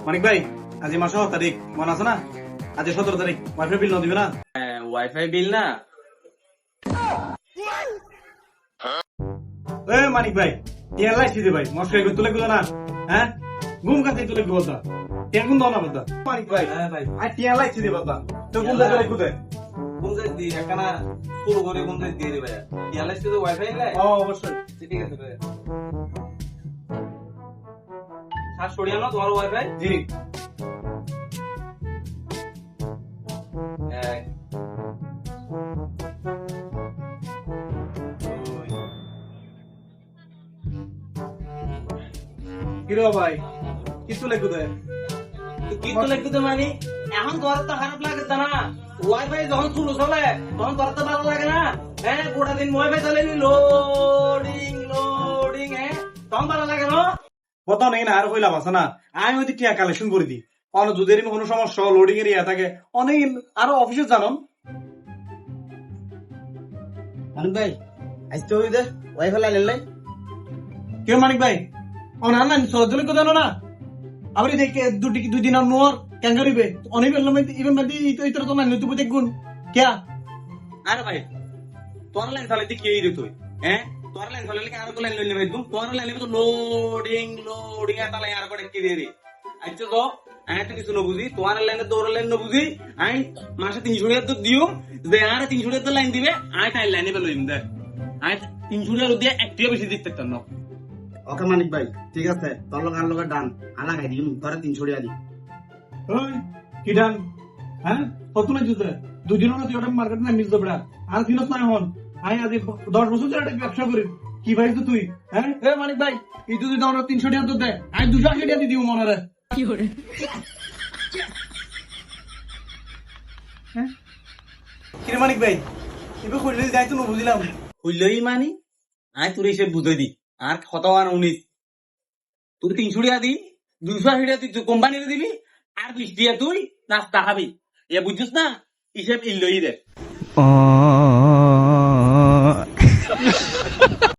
মানিক ভাই আজি মাসে 7 তারিখ মনে আছে না? আজ 17 তারিখ ওয়াইফাই বিল দিবে না? ওয়াইফাই বিল না? এ মানিক ভাই টিয়া লাইছি দে ভাই মস্কাই করে তুলে গুলো না হ্যাঁ ঘুম কাতে তুলে কি বলতা টিয়া কোন দাও না বলতা মানিক ভাই হ্যাঁ ভাই, আর টিয়া লাইছি দে বলতা তো কোন দাও তুলে কুতে বন্ধু দি একখানা পুরো করে বন্ধু দিয়ে দিবে। ইয়ালাইস তো ওয়াইফাই নাই? ও অবশ্যই ঠিক আছে ভাই। শ্বাস সরিয়ে নাও তোমার ওয়াইফাই। জি এক, দুই। কি রে ভাই কি তুলে কুতে কিন্তু লিখতে মানে এখন তোর তো খারাপ লাগে না। ওয়াইফাই যখন শুরু চলে তখন তোর তো ভালো লাগে না। হ্যাঁ গোটা দিন ওয়াইফাই চলে লোডিং লোডিং, হ্যাঁ তখন ভালো লাগে না। কথা নেই না আর কইলাম আছে না আমি ওই টিয়া কালেকশন করে দিই অন যদি কোনো সমস্যা লোডিং এর ইয়া থাকে অনেক আরো অফিসে জানান মানিক ভাই আজ তো ওই দে ওয়াইফাই লাইন লাই কেউ মানিক ভাই অনলাইন সহজলে তো জানো না আবার দেখে দুই দিন আর নোর কেন করিবে অনেক ইভেন মাদি ইতর তো না তুই দেখুন কেয়া আরে ভাই তোর লাইন চালাইতে কি রে তুই? হ্যাঁ তোর লাইন চালাইলে কি আর তো লাইন লইলে ভাই তুমি তোর লাইন তো লোডিং লোডিং আর তালাই আর করে কি রে রে আচ্ছা তো আমি তো কিছু না বুঝি তোমার লাইনে তোর লাইন না বুঝি আমি মাসে 300 টাকা তো দিও যে আর 300 টাকা লাইন দিবে আমি তাই লাইনে বেলইম দে আমি 300 টাকা দিয়ে একটিও বেশি দিতে পারতাম না। ওকে মানিক ভাই ঠিক আছে তোর লগে আর লগে ডান আলা খাই দিম তোরে 300 টাকা দি ওই কি ডান হ্যাঁ কত না জুতে দুদিন না তুই ওটা মার্কেট না মিস দবড়া আর দিনত না হন আমি আজ 10 বছর ধরে একটা ব্যবসা করি কি ভাই তো তুই হ্যাঁ এ মানিক ভাই এই যদি দাও 300 টাকা তো দে আমি 280 টাকা দিয়ে দিব মনে রে কি করে হ্যাঁ কি রে মানিক ভাই এবার কইলে যাই তো না বুঝলাম হইলই মানি আমি তোর এসে বুঝাই দি আর খতমান 19 তোর 300 টাকা দি 280 টাকা তুই কোম্পানিতে দিবি আর 20 টাকা তুই নাস্তা খাবি এ বুঝছিস না হিসেব ইল্লই দে।